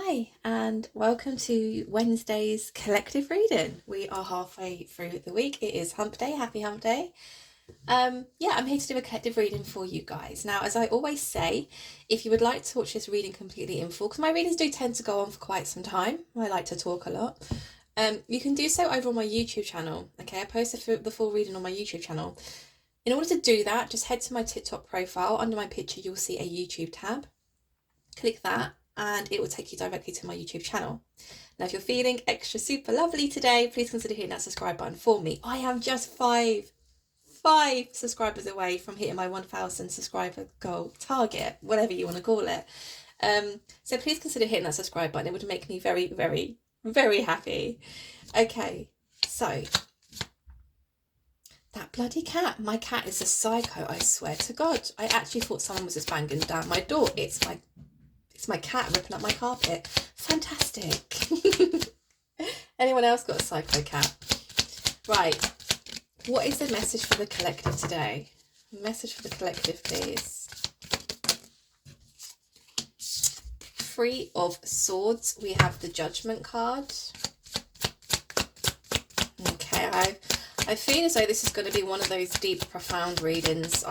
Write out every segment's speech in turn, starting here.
Hi, and welcome to Wednesday's collective reading. We are halfway through the week. It is hump day. Happy hump day. I'm here to do a collective reading for you guys. Now, as I always say, if you would like to watch this reading completely in full, because my readings do tend to go on for quite some time, I like to talk a lot, you can do so over on my YouTube channel. Okay, I post the full reading on my YouTube channel. In order to do that, just head to my TikTok profile. Under my picture, you'll see a YouTube tab. Click that and it will take you directly to my YouTube channel. Now, if you're feeling extra super lovely today, please consider hitting that subscribe button for me. I am just five subscribers away from hitting my 1,000 subscriber goal target, whatever you want to call it. So please consider hitting that subscribe button. It would make me very, very, very happy. Okay, so that bloody cat. My cat is a psycho, I swear to God. I actually thought someone was just banging down my door. It's my cat ripping up my carpet. Fantastic. Anyone else got a psycho cat? Right. What is the message for the collective today? Message for the collective, please. Three of Swords. We have the Judgment card. Okay, I feel as though this is going to be one of those deep, profound readings.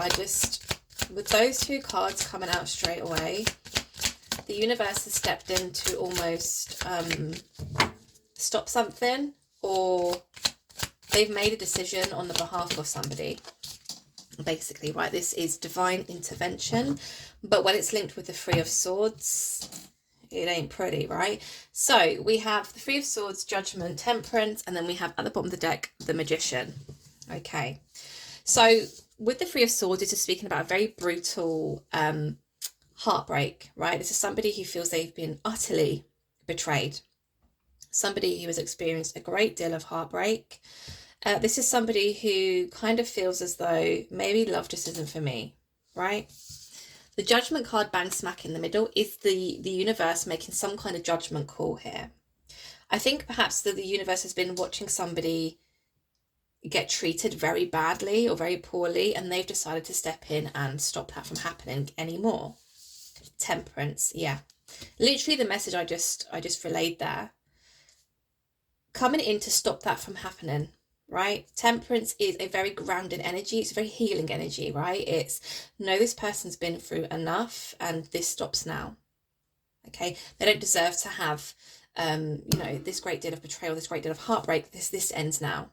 With those two cards coming out straight away, the universe has stepped in to almost stop something, or they've made a decision on the behalf of somebody, basically, right? This is divine intervention, but when it's linked with the Three of Swords, it ain't pretty, right? So we have the Three of Swords, Judgment, Temperance, and then we have at the bottom of the deck, the Magician. Okay, so with the Three of Swords, this is speaking about a very brutal heartbreak, right? This is somebody who feels they've been utterly betrayed, somebody who has experienced a great deal of heartbreak. This is somebody who kind of feels as though maybe love just isn't for me, right? The Judgment card, bang smack in the middle, is the universe making some kind of judgment call here. I think perhaps that the universe has been watching somebody get treated very badly or very poorly, and they've decided to step in and stop that from happening anymore. Temperance, yeah, literally the message I just relayed there, coming in to stop that from happening, right? Temperance is a very grounded energy. It's a very healing energy, right? It's, no, this person's been through enough and this stops now. Okay, they don't deserve to have this great deal of betrayal, this great deal of heartbreak. This ends now.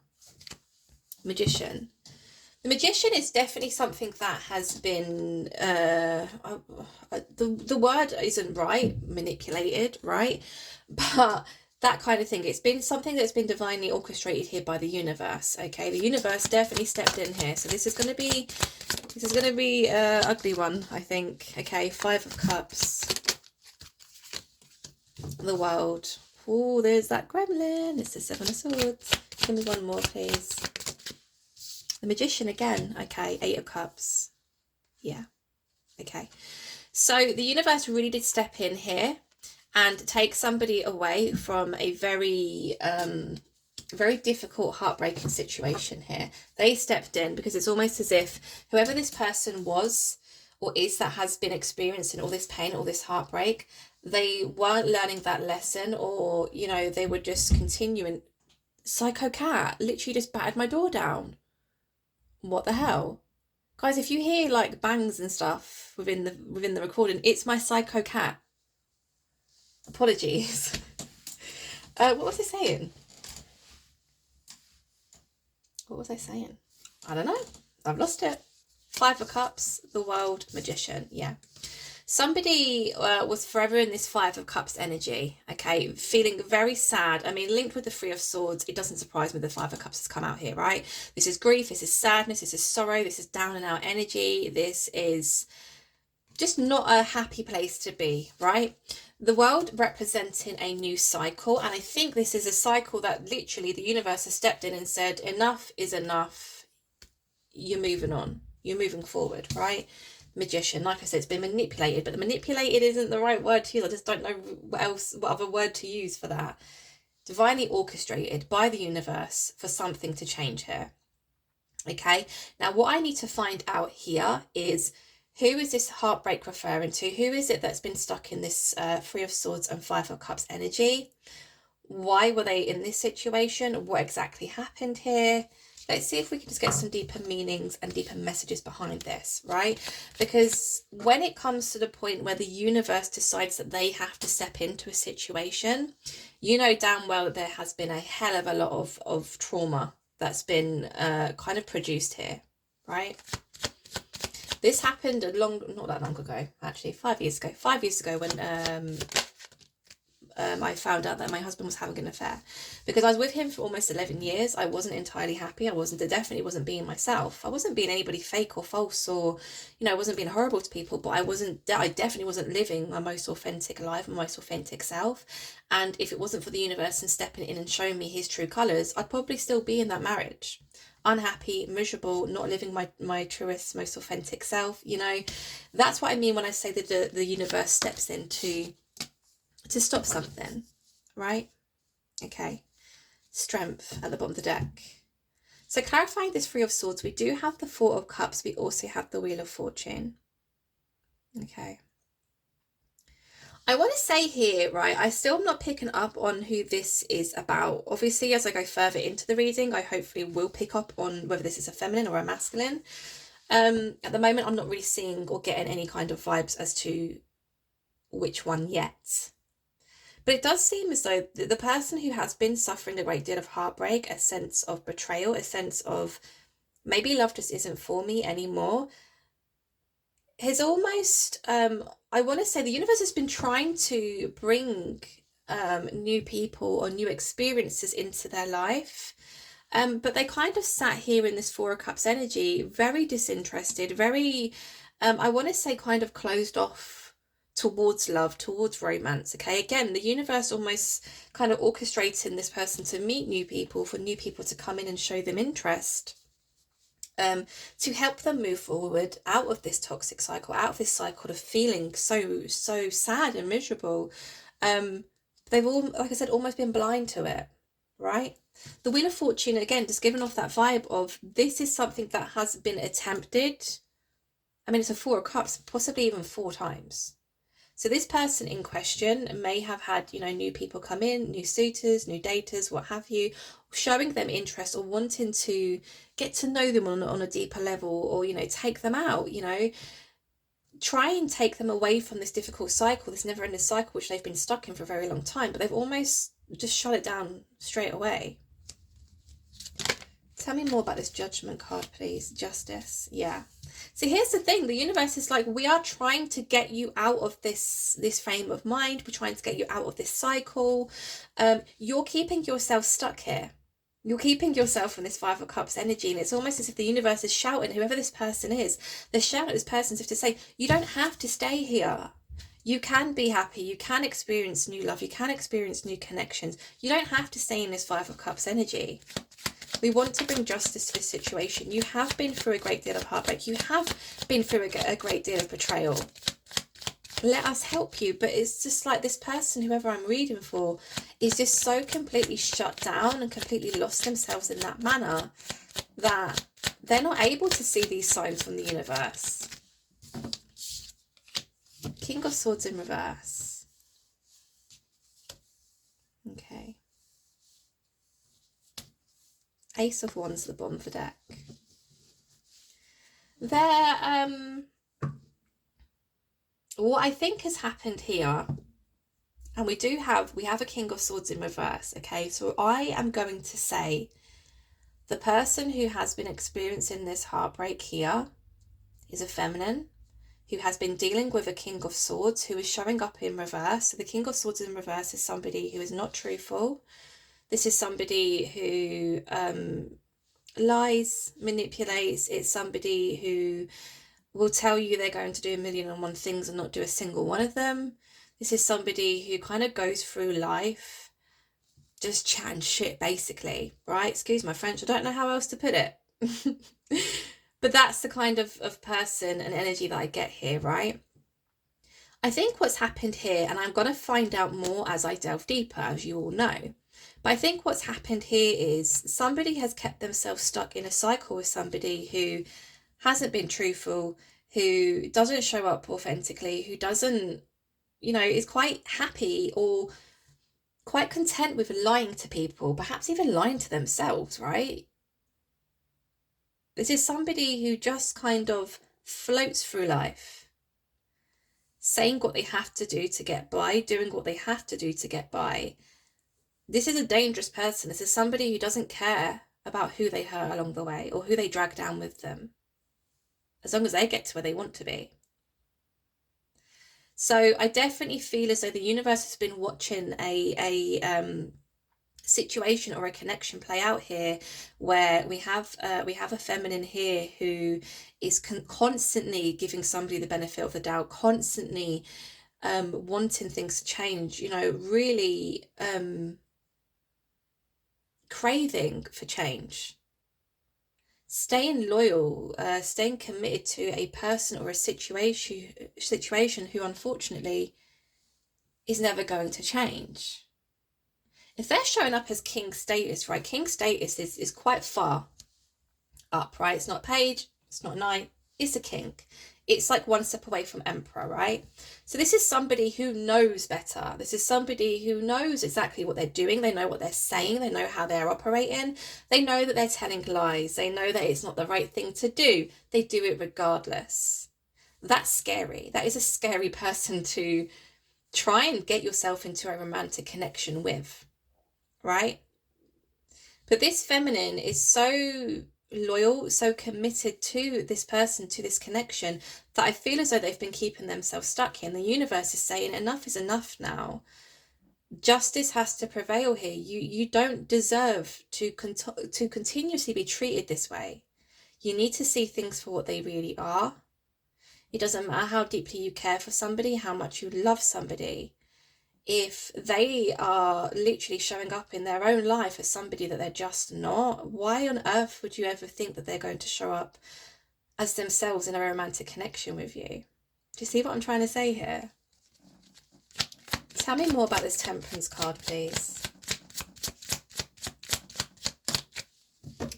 Magician. The Magician is definitely something that has been, the word isn't right, manipulated, right? But that kind of thing. It's been something that's been divinely orchestrated here by the universe, okay? The universe definitely stepped in here. So this is going to be an ugly one, I think. Okay, Five of Cups. The World. Oh, there's that gremlin. It's the Seven of Swords. Give me one more, please. The Magician again. Okay, Eight of Cups. Yeah. Okay. So the universe really did step in here and take somebody away from a very, very difficult, heartbreaking situation here. They stepped in because it's almost as if whoever this person was or is that has been experiencing all this pain, all this heartbreak, they weren't learning that lesson, or, they were just continuing. Psycho cat literally just battered my door down. What the hell? Guys, if you hear like bangs and stuff within the recording, it's my psycho cat. Apologies. What was I saying? What was I saying? I don't know. I've lost it. Five of Cups, the World, Magician. Yeah. Somebody was forever in this Five of Cups energy, okay, feeling very sad. I mean, linked with the Three of Swords, it doesn't surprise me the Five of Cups has come out here, right? This is grief, this is sadness, this is sorrow, this is down and out energy. This is just not a happy place to be, right? The World representing a new cycle, and I think this is a cycle that literally the universe has stepped in and said, enough is enough. You're moving on. You're moving forward, right? Magician, like I said, it's been manipulated, but the manipulated isn't the right word to use. I just don't know what other word to use for that. Divinely orchestrated by the universe for something to change here. Okay, now what I need to find out here is Who is this heartbreak referring to? Who is it that's been stuck in this Three of Swords and Five of Cups energy? Why were they in this situation? What exactly happened here? Let's see if we can just get some deeper meanings and deeper messages behind this, right? Because when it comes to the point where the universe decides that they have to step into a situation, you know damn well that there has been a hell of a lot of trauma that's been kind of produced here, right? This happened not that long ago, actually, 5 years ago. 5 years ago when I found out that my husband was having an affair, because I was with him for almost 11 years. I wasn't entirely happy. I definitely wasn't being myself. I wasn't being anybody fake or false, or, you know, I wasn't being horrible to people, but I definitely wasn't living my most authentic life, my most authentic self. And if it wasn't for the universe and stepping in and showing me his true colors, I'd probably still be in that marriage. Unhappy, miserable, not living my truest, most authentic self. You know, that's what I mean when I say that the universe steps in to stop something, right? Okay. Strength at the bottom of the deck. So clarifying this Three of Swords, we do have the Four of Cups. We also have the Wheel of Fortune. Okay. I want to say here, right, I still am not picking up on who this is about. Obviously, as I go further into the reading, I hopefully will pick up on whether this is a feminine or a masculine. At the moment, I'm not really seeing or getting any kind of vibes as to which one yet. But it does seem as though the person who has been suffering a great deal of heartbreak, a sense of betrayal, a sense of maybe love just isn't for me anymore, has almost, I want to say the universe has been trying to bring new people or new experiences into their life. But they kind of sat here in this Four of Cups energy, very disinterested, very, I want to say kind of closed off towards love, towards romance. Okay, again, the universe almost kind of orchestrating this person to meet new people, for new people to come in and show them interest, to help them move forward out of this toxic cycle, out of this cycle of feeling so sad and miserable. They've all, like I said, almost been blind to it, right? The Wheel of Fortune, again, just giving off that vibe of this is something that has been attempted. I mean, it's a Four of Cups, possibly even 4 times. So this person in question may have had, you know, new people come in, new suitors, new daters, what have you, showing them interest or wanting to get to know them on a deeper level, or, you know, take them out, you know, try and take them away from this difficult cycle, this never-ending cycle, which they've been stuck in for a very long time, but they've almost just shut it down straight away. Tell me more about this Judgment card, please. Justice. Yeah. So here's the thing. The universe is like, we are trying to get you out of this frame of mind. We're trying to get you out of this cycle. You're keeping yourself stuck here. You're keeping yourself in this Five of Cups energy. And it's almost as if the universe is shouting, whoever this person is, they're shouting at this person as if to say, you don't have to stay here. You can be happy. You can experience new love. You can experience new connections. You don't have to stay in this Five of Cups energy. We want to bring justice to this situation. You have been through a great deal of heartbreak. You have been through a great deal of betrayal. Let us help you. But it's just like this person, whoever I'm reading for, is just so completely shut down and completely lost themselves in that manner that they're not able to see these signs from the universe. King of Swords in reverse. Okay. Ace of Wands at the bottom of the deck. What I think has happened here, and we have a King of Swords in reverse, okay? So I am going to say the person who has been experiencing this heartbreak here is a feminine who has been dealing with a King of Swords who is showing up in reverse. So the King of Swords in reverse is somebody who is not truthful. This is somebody who lies, manipulates. It's somebody who will tell you they're going to do 1,000,001 things and not do a single one of them. This is somebody who kind of goes through life just chatting shit, basically, right? Excuse my French, I don't know how else to put it. But that's the kind of person and energy that I get here, right? I think what's happened here, and I'm going to find out more as I delve deeper, as you all know, but I think what's happened here is somebody has kept themselves stuck in a cycle with somebody who hasn't been truthful, who doesn't show up authentically, who doesn't, is quite happy or quite content with lying to people, perhaps even lying to themselves, right? This is somebody who just kind of floats through life, saying what they have to do to get by, doing what they have to do to get by. This is a dangerous person. This is somebody who doesn't care about who they hurt along the way or who they drag down with them, as long as they get to where they want to be. So I definitely feel as though the universe has been watching a situation or a connection play out here, where we have a feminine here who is constantly giving somebody the benefit of the doubt, constantly wanting things to change, really craving for change, staying loyal, staying committed to a person or a situation who unfortunately is never going to change. If they're showing up as king status, right? King status is quite far up, right? It's not page, it's not knight, it's a king. It's like one step away from emperor, right? So this is somebody who knows better. This is somebody who knows exactly what they're doing. They know what they're saying. They know how they're operating. They know that they're telling lies. They know that it's not the right thing to do. They do it regardless. That's scary. That is a scary person to try and get yourself into a romantic connection with, right? But this feminine is so loyal, so committed to this person, to this connection, that I feel as though they've been keeping themselves stuck here. And the universe is saying enough is enough now. Justice has to prevail here. You don't deserve to continuously be treated this way. You need to see things for what they really are. It doesn't matter how deeply you care for somebody, how much you love somebody. If they are literally showing up in their own life as somebody that they're just not, why on earth would you ever think that they're going to show up as themselves in a romantic connection with you? Do you see what I'm trying to say here? Tell me more about this Temperance card, please.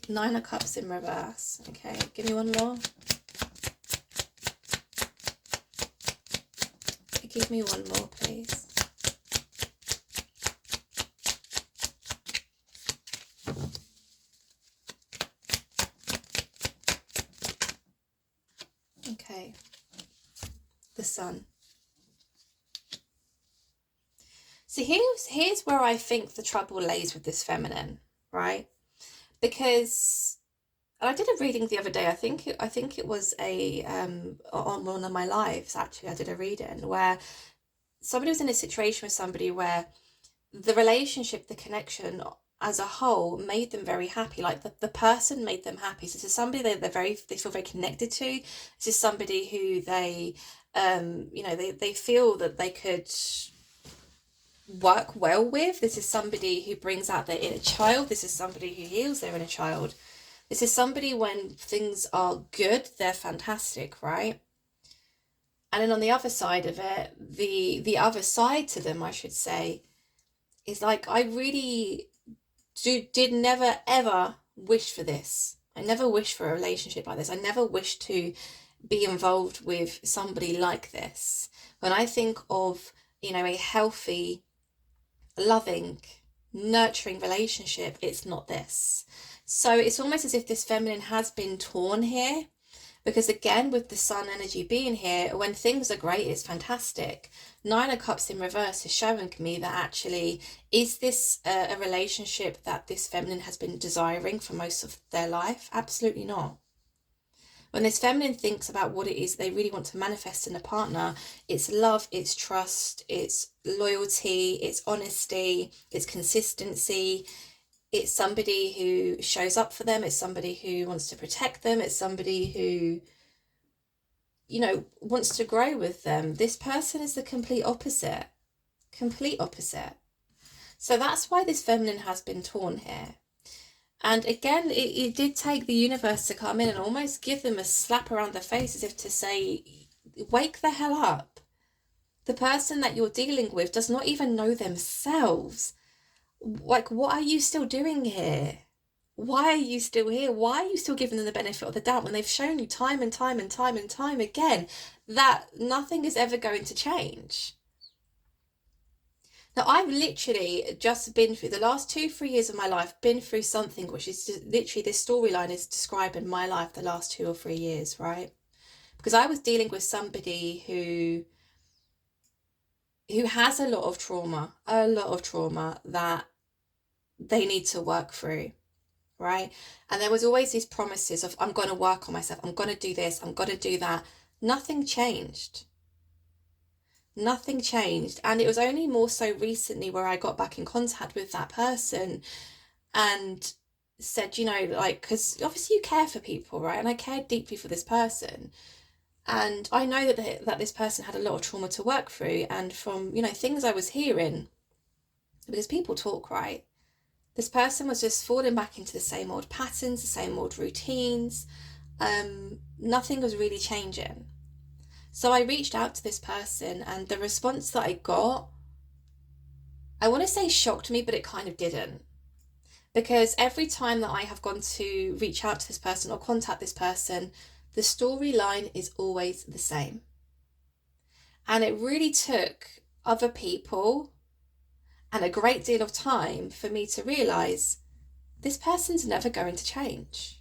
Nine of Cups in reverse. Okay, give me one more. Give me one more, please. Okay, the Sun. So here's where I think the trouble lays with this feminine, right? Because I did a reading the other day. I think it was on one of my lives, actually. I did a reading where somebody was in a situation with somebody where the relationship, the connection as a whole made them very happy. Like the person made them happy. So this is somebody they feel very connected to. This is somebody who they they feel that they could work well with. This is somebody who brings out their inner child. This is somebody who heals their inner child. This is somebody, when things are good, they're fantastic, right? And then on the other side of it, the other side to them, I should say, is like, I really did never ever wish for this. I never wished for a relationship like this. I never wished to be involved with somebody like this. When I think of, a healthy, loving, nurturing relationship, it's not this. So it's almost as if this feminine has been torn here, because again, with the Sun energy being here, when things are great, it's fantastic. Nine of Cups in reverse is showing me that actually, is this a relationship that this feminine has been desiring for most of their life? Absolutely not. When this feminine thinks about what it is they really want to manifest in a partner, it's love, it's trust, it's loyalty, it's honesty, it's consistency. It's somebody who shows up for them. It's somebody who wants to protect them. It's somebody who, wants to grow with them. This person is the complete opposite. Complete opposite. So that's why this feminine has been torn here. And again, it did take the universe to come in and almost give them a slap around the face, as if to say, wake the hell up. The person that you're dealing with does not even know themselves. Like, what are you still doing here? Why are you still here? Why are you still giving them the benefit of the doubt when they've shown you time and time and time and time again that nothing is ever going to change? Now, I've literally just been through the last 2, 3 years of my life, been through something which is just, literally this storyline is describing my life the last 2 or 3 years, right? Because I was dealing with somebody who has a lot of trauma that they need to work through, right? And there was always these promises of, I'm going to work on myself, I'm going to do this, I'm going to do that. Nothing changed. Nothing changed. And it was only more so recently where I got back in contact with that person and said, like, because obviously you care for people, right? And I cared deeply for this person. And I know that this person had a lot of trauma to work through. And from, things I was hearing, because people talk, right? This person was just falling back into the same old patterns, the same old routines. Nothing was really changing. So I reached out to this person, and the response that I got, I want to say shocked me, but it kind of didn't. Because every time that I have gone to reach out to this person or contact this person, the storyline is always the same. And it really took other people and a great deal of time for me to realise this person's never going to change.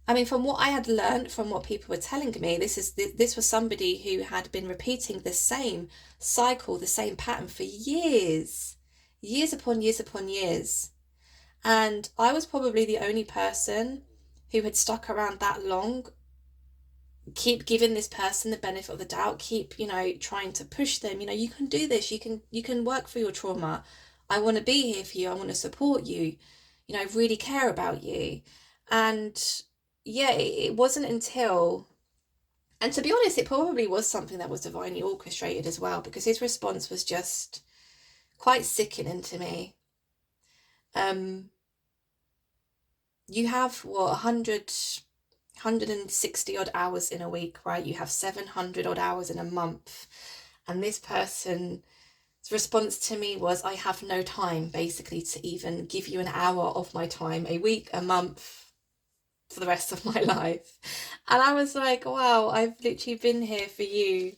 I mean, from what I had learned, from what people were telling me, this was somebody who had been repeating the same cycle, the same pattern for years, years upon years upon years. And I was probably the only person who had stuck around that long, keep giving this person the benefit of the doubt, keep, trying to push them, you can do this, you can work through your trauma. I want to be here for you, I want to support you, I really care about you. And yeah, it wasn't until, and to be honest, it probably was something that was divinely orchestrated as well, because his response was just quite sickening to me. You have what, 160 odd hours in a week, right? You have 700 odd hours in a month. And this person's response to me was, I have no time basically to even give you an hour of my time a week, a month, for the rest of my life. And I was like, wow, I've literally been here for you,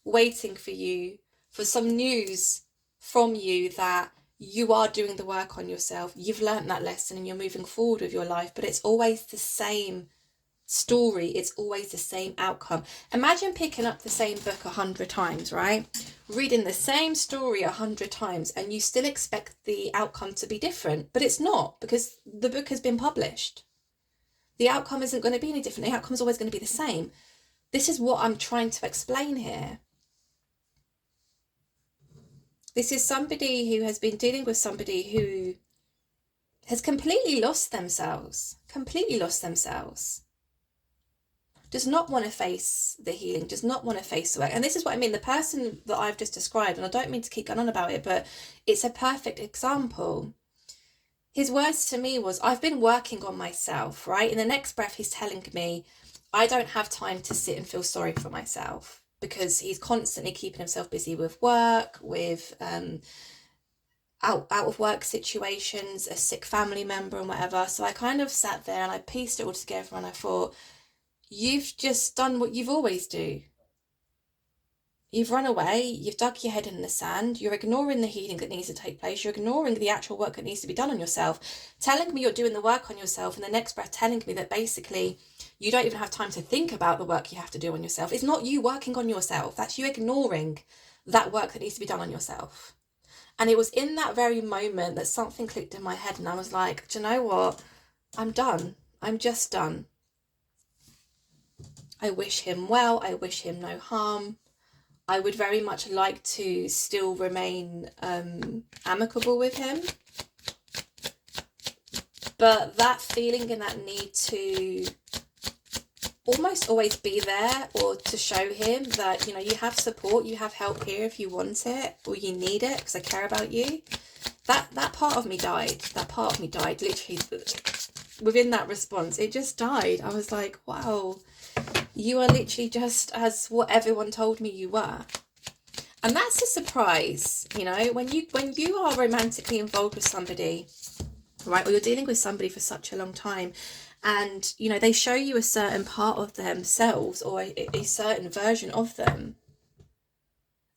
waiting for you, for some news from you that you are doing the work on yourself. You've learnt that lesson and you're moving forward with your life, but it's always the same story. It's always the same outcome. Imagine picking up the same book 100 times, right? Reading the same story 100 times, and you still expect the outcome to be different, but it's not, because the book has been published. The outcome isn't going to be any different. The outcome is always going to be the same. This is what I'm trying to explain here. This is somebody who has been dealing with somebody who has completely lost themselves, does not want to face the healing, does not want to face the work. And this is what I mean, the person that I've just described, and I don't mean to keep going on about it, but it's a perfect example. His words to me was, I've been working on myself, right? In the next breath, he's telling me, I don't have time to sit and feel sorry for myself, because he's constantly keeping himself busy with work, with out of work situations, a sick family member and whatever. So I kind of sat there and I pieced it all together, and I thought, you've just done what you've always do. You've run away, you've dug your head in the sand, you're ignoring the healing that needs to take place, you're ignoring the actual work that needs to be done on yourself, telling me you're doing the work on yourself, and the next breath telling me that basically you don't even have time to think about the work you have to do on yourself. It's not you working on yourself, that's you ignoring that work that needs to be done on yourself. And it was in that very moment that something clicked in my head, and I was like, do you know what? I'm done. I'm just done. I wish him well, I wish him no harm. I would very much like to still remain amicable with him. But that feeling and that need to almost always be there, or to show him that, you have support, you have help here if you want it or you need it, because I care about you. That part of me died. That part of me died literally within that response. It just died. I was like, wow, you are literally just as what everyone told me you were. And that's a surprise, when you are romantically involved with somebody, right? Or you're dealing with somebody for such a long time, and you know, they show you a certain part of themselves, or a certain version of them,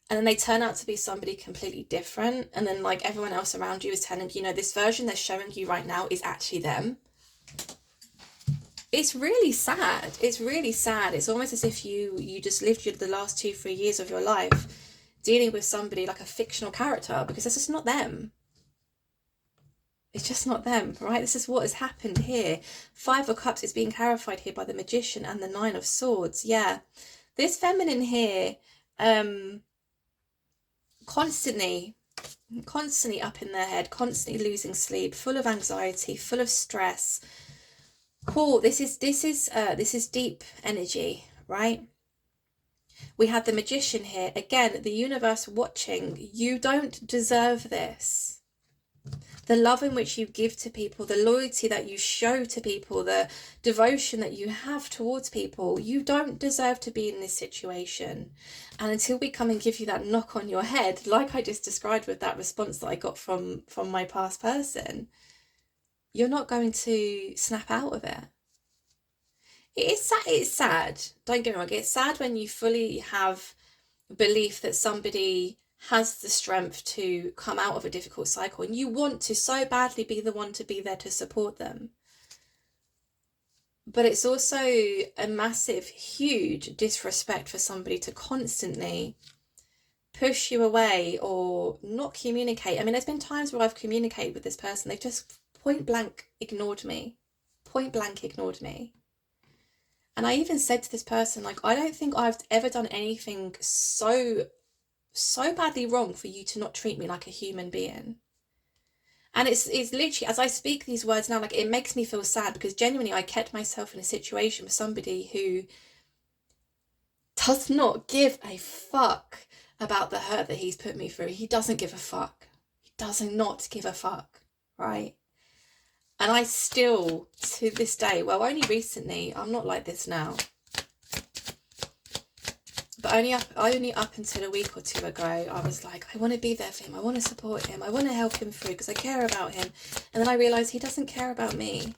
and then they turn out to be somebody completely different, and then like everyone else around you is telling you, this version they're showing you right now is actually them. It's really sad. It's really sad. It's almost as if you just lived the last 2-3 years of your life dealing with somebody like a fictional character, because this is not them. It's just not them, right? This is what has happened here. 5 of Cups is being clarified here by the Magician and the 9 of Swords. Yeah, this feminine here, constantly up in their head, constantly losing sleep, full of anxiety, full of stress. Cool. This is deep energy, right? We had the Magician here. Again, the universe watching. You don't deserve this. The love in which you give to people, the loyalty that you show to people, the devotion that you have towards people, you don't deserve to be in this situation. And until we come and give you that knock on your head, like I just described with that response that I got from my past person, you're not going to snap out of it. It's sad. Don't get me wrong. It's sad when you fully have belief that somebody has the strength to come out of a difficult cycle, and you want to so badly be the one to be there to support them. But it's also a massive, huge disrespect for somebody to constantly push you away or not communicate. I mean, there's been times where I've communicated with this person, they've just point blank ignored me. And I even said to this person, like, I don't think I've ever done anything so badly wrong for you to not treat me like a human being. And it's literally, as I speak these words now, like, it makes me feel sad, because genuinely I kept myself in a situation with somebody who does not give a fuck about the hurt that he's put me through. He doesn't give a fuck. He does not give a fuck, right? And I still, to this day, well, only recently, I'm not like this now, but only up until a week or 2 ago, I was like, I want to be there for him. I want to support him. I want to help him through because I care about him. And then I realised he doesn't care about me.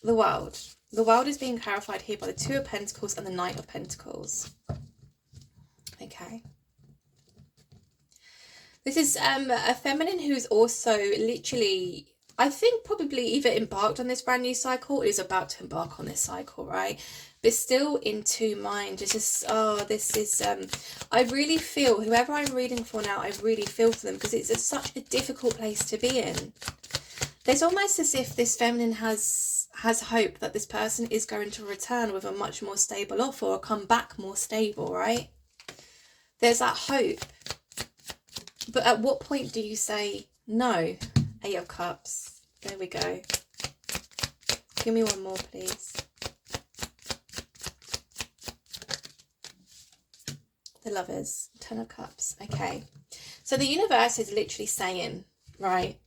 The world. The world is being clarified here by the 2 of Pentacles and the Knight of Pentacles. Okay. This is a feminine who's also literally, I think, probably either embarked on this brand new cycle or is about to embark on this cycle, right? But still in 2 minds. It's just, I really feel, whoever I'm reading for now, I really feel for them, because it's such a difficult place to be in. There's almost as if this feminine has hope that this person is going to return with a much more stable offer or come back more stable, right? There's that hope. But at what point do you say no? 8 of Cups. There we go. Give me one more, please. The Lovers. 10 of Cups. Okay. So the universe is literally saying, right,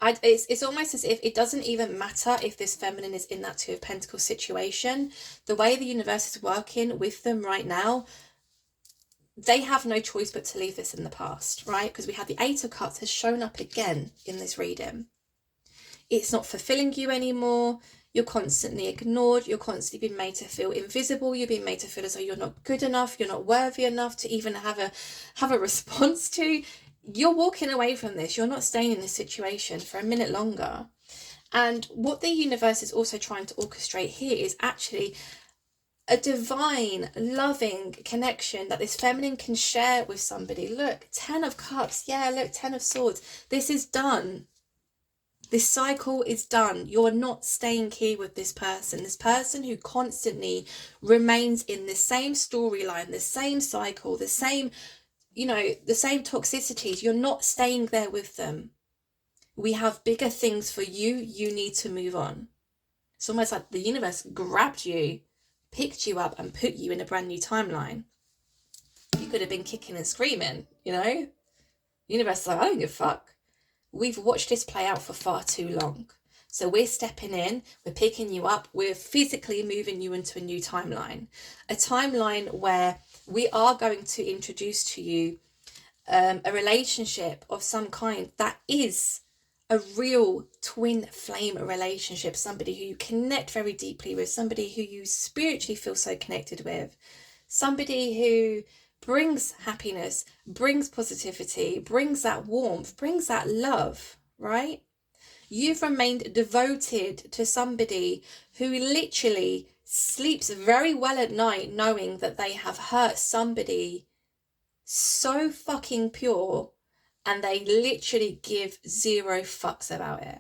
it's almost as if it doesn't even matter if this feminine is in that 2 of Pentacles situation. The way the universe is working with them right now, they have no choice but to leave this in the past, right? Because we had the 8 of Cups has shown up again in this reading. It's not fulfilling you anymore. You're constantly ignored. You're constantly being made to feel invisible. You're being made to feel as though you're not good enough. You're not worthy enough to even have a response to. You're walking away from this. You're not staying in this situation for a minute longer. And what the universe is also trying to orchestrate here is actually a divine, loving connection that this feminine can share with somebody. Look, 10 of Cups. Yeah, look, 10 of Swords. This is done. This cycle is done. You're not staying here with this person who constantly remains in the same storyline, the same cycle, the same, the same toxicities. You're not staying there with them. We have bigger things for you. You need to move on. It's almost like the universe grabbed you, picked you up and put you in a brand new timeline. You could have been kicking and screaming, The universe is like, I don't give a fuck. We've watched this play out for far too long. So we're stepping in, we're picking you up, we're physically moving you into a new timeline. A timeline where we are going to introduce to you a relationship of some kind that is a real twin flame relationship, somebody who you connect very deeply with, somebody who you spiritually feel so connected with, somebody who brings happiness, brings positivity, brings that warmth, brings that love, right? You've remained devoted to somebody who literally sleeps very well at night knowing that they have hurt somebody so fucking pure, and they literally give zero fucks about it.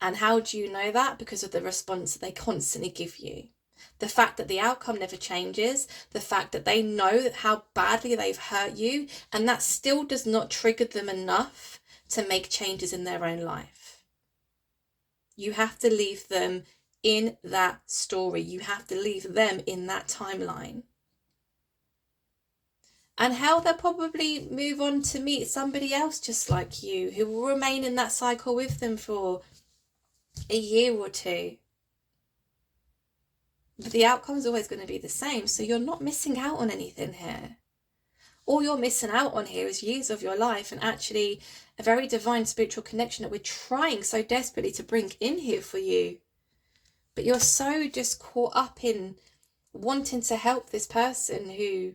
And how do you know that? Because of the response that they constantly give you. The fact that the outcome never changes, the fact that they know how badly they've hurt you, and that still does not trigger them enough to make changes in their own life. You have to leave them in that story. You have to leave them in that timeline. And how they'll probably move on to meet somebody else just like you, who will remain in that cycle with them for a year or two. But the outcome is always going to be the same, so you're not missing out on anything here. All you're missing out on here is years of your life, and actually a very divine spiritual connection that we're trying so desperately to bring in here for you. But you're so just caught up in wanting to help this person who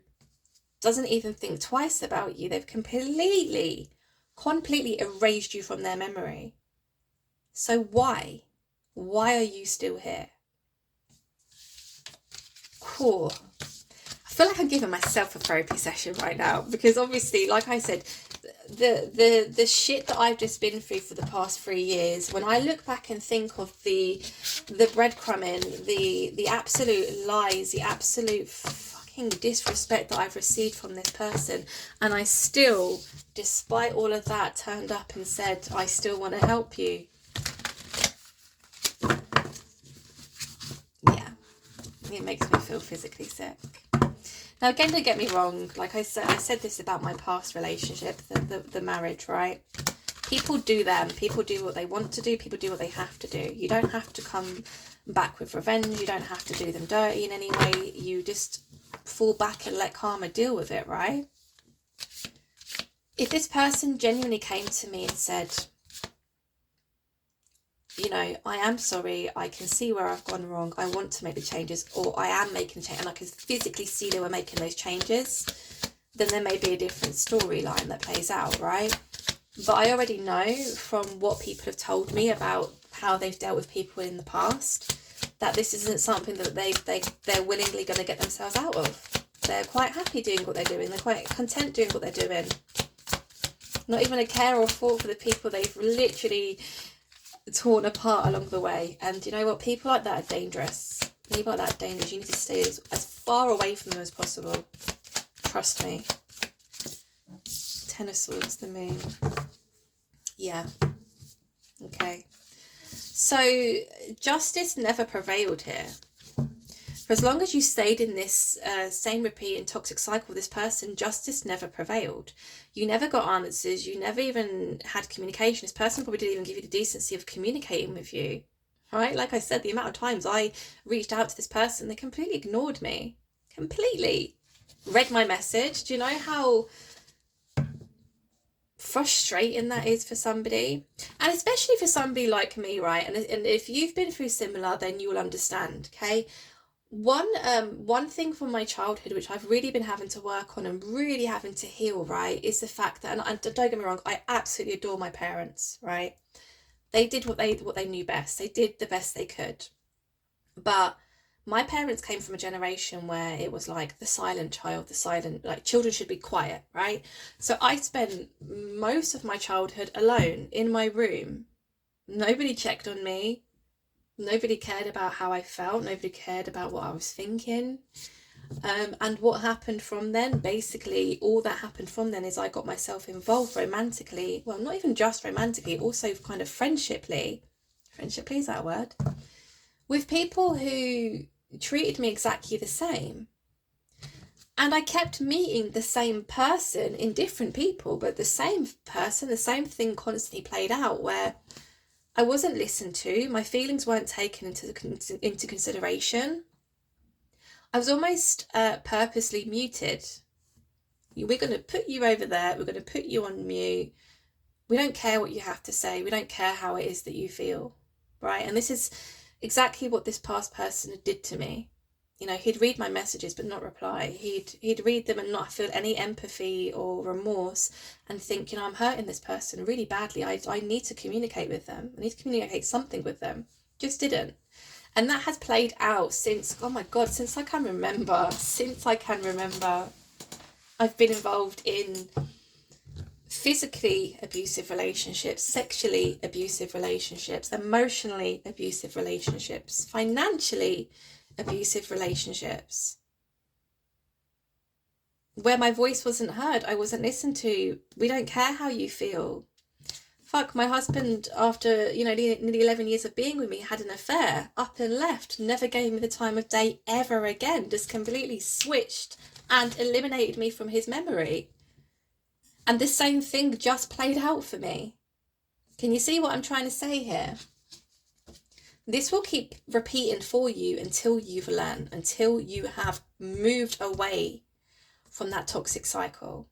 doesn't even think twice about you. They've completely erased you from their memory. So why? Why are you still here? Cool. I feel like I'm giving myself a therapy session right now, because obviously, like I said, the shit that I've just been through for the past 3 years, when I look back and think of the breadcrumbing, the absolute lies, the absolute fucking disrespect that I've received from this person, and I still, despite all of that, turned up and said, I still want to help you. Yeah, it makes me feel physically sick. Now, again, don't get me wrong. Like I said this about my past relationship, the marriage, right? People do them. People do what they want to do. People do what they have to do. You don't have to come back with revenge. You don't have to do them dirty in any way. You just fall back and let karma deal with it, right? If this person genuinely came to me and said, you know, I am sorry, I can see where I've gone wrong, I want to make the changes, or I am making change, and I can physically see they were making those changes, then there may be a different storyline that plays out, right? But I already know from what people have told me about how they've dealt with people in the past, that this isn't something that they're willingly going to get themselves out of. They're quite happy doing what they're doing. They're quite content doing what they're doing. Not even a care or thought for the people they've literally torn apart along the way. And you know what? People like that are dangerous. People like that are dangerous. You need to stay as far away from them as possible. Trust me. Ten of Swords, the Moon. Yeah. Okay. So justice never prevailed here. For as long as you stayed in this same repeating toxic cycle with this person, justice never prevailed. You never got answers. You never even had communication. This person probably didn't even give you the decency of communicating with you, right? Like I said, the amount of times I reached out to this person, they completely ignored me. Completely. Read my message. Do you know how frustrating that is for somebody? And especially for somebody like me, right? And if you've been through similar, then you will understand, okay? One thing from my childhood, which I've really been having to work on and really having to heal, right, is the fact that, and don't get me wrong, I absolutely adore my parents, right? They did what they knew best. They did the best they could. But my parents came from a generation where it was like the silent child, like children should be quiet, right? So I spent most of my childhood alone in my room. Nobody checked on me. Nobody cared about how I felt. Nobody cared about what I was thinking. And what happened from then, basically, all that happened from then is I got myself involved romantically. Well, not even just romantically, also kind of friendshiply. Friendshiply, is that a word? With people who treated me exactly the same. And I kept meeting the same person in different people, but the same person, the same thing constantly played out, where I wasn't listened to. My feelings weren't taken into consideration. I was almost purposely muted. We're going to put you over there. We're going to put you on mute. We don't care what you have to say. We don't care how it is that you feel, right? And this is exactly what this past person did to me. You know, he'd read my messages but not reply. He'd read them and not feel any empathy or remorse and think, you know, I'm hurting this person really badly. I need to communicate with them. I need to communicate something with them. Just didn't. And that has played out since, oh my God, since I can remember. I've been involved in physically abusive relationships, sexually abusive relationships, emotionally abusive relationships, financially abusive relationships, where my voice wasn't heard, I wasn't listened to. We don't care how you feel. Fuck, my husband, after, you know, nearly 11 years of being with me, had an affair, up and left, never gave me the time of day ever again, just completely switched and eliminated me from his memory. And the same thing just played out for me. Can you see what I'm trying to say here? This will keep repeating for you until you've learned, until you have moved away from that toxic cycle.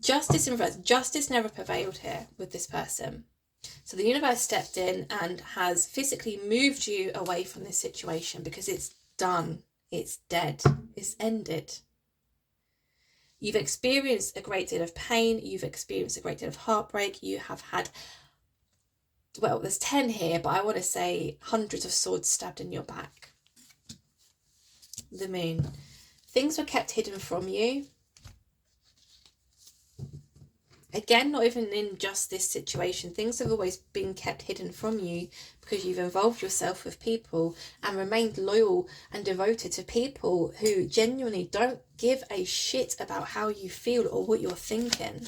Justice in reverse. Justice never prevailed here with this person. So the universe stepped in and has physically moved you away from this situation because it's done. It's dead. It's ended. You've experienced a great deal of pain. You've experienced a great deal of heartbreak. You have had, well, there's 10 here, but I want to say hundreds of swords stabbed in your back. The moon. Things were kept hidden from you. Again, not even in just this situation. Things have always been kept hidden from you because you've involved yourself with people and remained loyal and devoted to people who genuinely don't give a shit about how you feel or what you're thinking.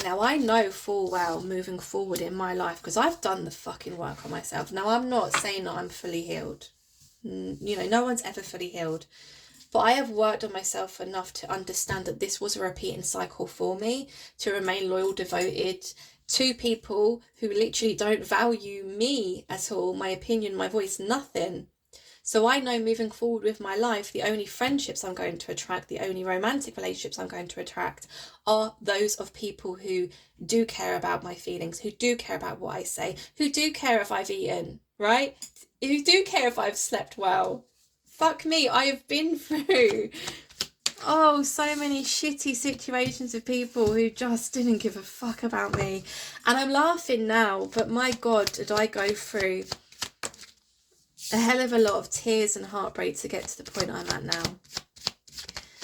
Now, I know full well moving forward in my life, because I've done the fucking work on myself. Now, I'm not saying that I'm fully healed. You know, no one's ever fully healed. But I have worked on myself enough to understand that this was a repeating cycle for me, to remain loyal, devoted to people who literally don't value me at all, my opinion, my voice, nothing. So I know moving forward with my life, the only friendships I'm going to attract, the only romantic relationships I'm going to attract are those of people who do care about my feelings, who do care about what I say, who do care if I've eaten, right? Who do care if I've slept well. Fuck me, I have been through, so many shitty situations with people who just didn't give a fuck about me. And I'm laughing now, but my God, did I go through a hell of a lot of tears and heartbreak to get to the point I'm at now.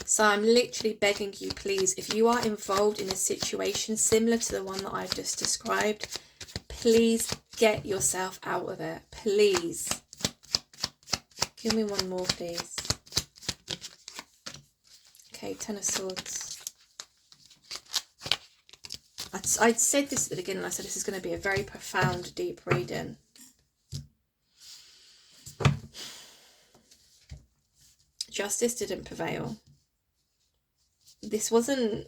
So I'm literally begging you, please, if you are involved in a situation similar to the one that I've just described, please get yourself out of it, please. Give me one more, please. Okay, Ten of Swords. I said this at the beginning. I said this is going to be a very profound, deep reading. Justice didn't prevail. This wasn't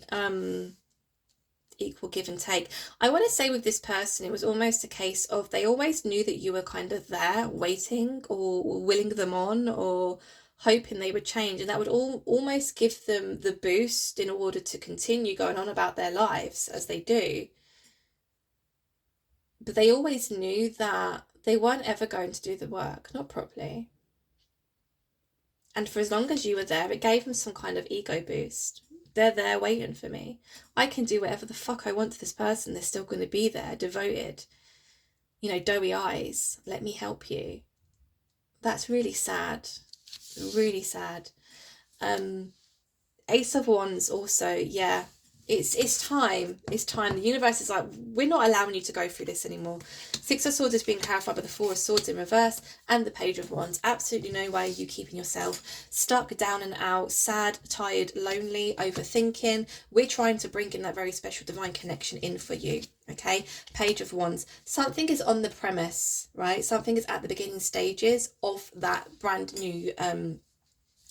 equal give and take. I want to say with this person, it was almost a case of they always knew that you were kind of there waiting or willing them on or hoping they would change, and that would almost give them the boost in order to continue going on about their lives as they do. But they always knew that they weren't ever going to do the work, not properly. And for as long as you were there, it gave them some kind of ego boost. They're there waiting for me. I can do whatever the fuck I want to this person. They're still going to be there, devoted. You know, doughy eyes. Let me help you. That's really sad. Really sad. Ace of Wands also, yeah. It's time. It's time. The universe is like, we're not allowing you to go through this anymore. Six of Swords is being clarified by the Four of Swords in reverse and the Page of Wands. Absolutely no way you keeping yourself stuck, down and out, sad, tired, lonely, overthinking. We're trying to bring in that very special divine connection in for you. Okay, Page of Wands. Something is on the premise, right? Something is at the beginning stages of that brand new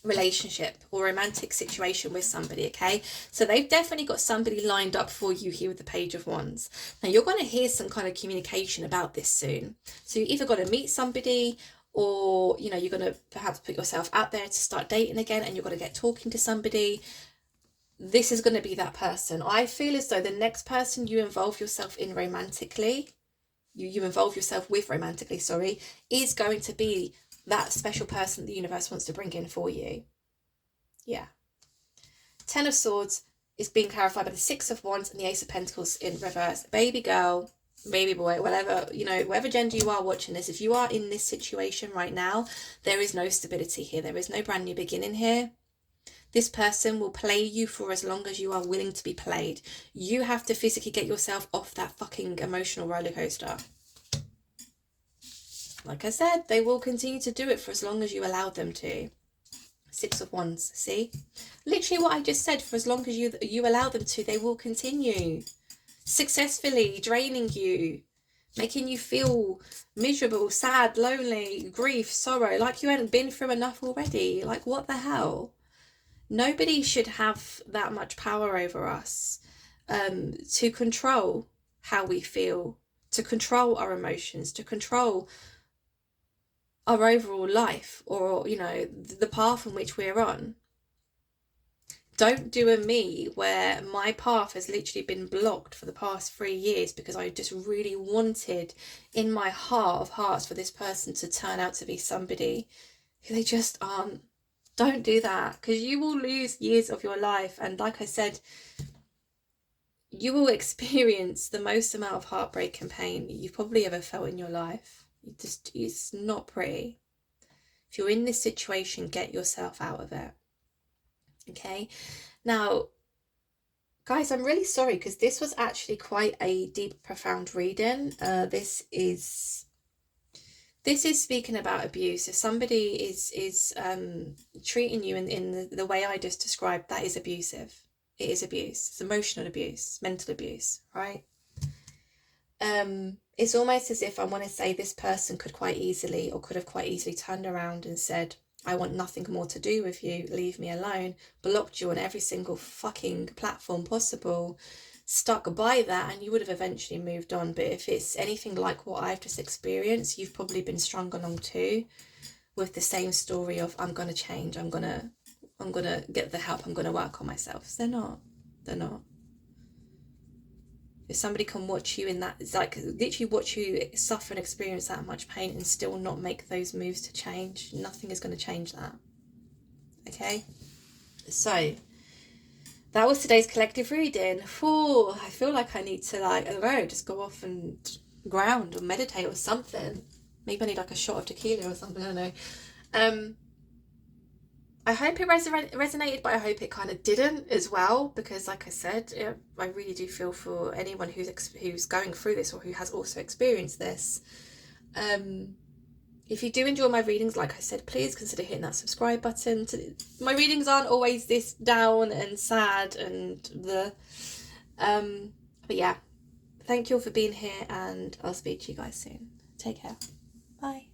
relationship or romantic situation with somebody. Okay, so they've definitely got somebody lined up for you here with the Page of Wands. Now you're going to hear some kind of communication about this soon, so you either got to meet somebody or, you know, you're going to perhaps put yourself out there to start dating again, and you're going to get talking to somebody. This is going to be that person. I feel as though the next person you involve yourself in romantically, you involve yourself with romantically, sorry, is going to be that special person the universe wants to bring in for you. Yeah. Ten of Swords is being clarified by the Six of Wands and the Ace of Pentacles in reverse. Baby girl, baby boy, whatever, you know, whatever gender you are watching this, if you are in this situation right now, there is no stability here. There is no brand new beginning here. This person will play you for as long as you are willing to be played. You have to physically get yourself off that fucking emotional roller coaster. Like I said, they will continue to do it for as long as you allow them to. Six of Wands, see? Literally what I just said, for as long as you allow them to, they will continue. Successfully draining you, making you feel miserable, sad, lonely, grief, sorrow, like you hadn't been through enough already. Like, what the hell? Nobody should have that much power over us, to control how we feel, to control our emotions, to control our overall life, or, you know, the path in which we're on. Don't do a me where my path has literally been blocked for the past 3 years because I just really wanted in my heart of hearts for this person to turn out to be somebody who they just aren't. Don't do that, because you will lose years of your life. And like I said, you will experience the most amount of heartbreak and pain you've probably ever felt in your life. It's not pretty. If you're in this situation, get yourself out of it. Okay? Now, guys, I'm really sorry, because this was actually quite a deep, profound reading. This is speaking about abuse. If somebody is treating you in the way I just described, that is abusive. It is abuse. It's emotional abuse, mental abuse, right? It's almost as if I want to say this person could have quite easily turned around and said, I want nothing more to do with you, leave me alone, blocked you on every single fucking platform possible, stuck by that, and you would have eventually moved on. But if it's anything like what I've just experienced, you've probably been strung along too, with the same story of, I'm going to change, I'm going to get the help, I'm going to work on myself. They're not. If somebody can watch you in that, it's like literally watch you suffer and experience that much pain and still not make those moves to change, nothing is going to change that. Okay? So, that was today's collective reading. I feel like I need to, like, I don't know, just go off and ground or meditate or something. Maybe I need like a shot of tequila or something, I don't know. I hope it resonated, but I hope it kind of didn't as well, because like I said, I really do feel for anyone who's going through this or who has also experienced this. If you do enjoy my readings, like I said, please consider hitting that subscribe button. My readings aren't always this down and sad but yeah, thank you all for being here, and I'll speak to you guys soon. Take care. Bye.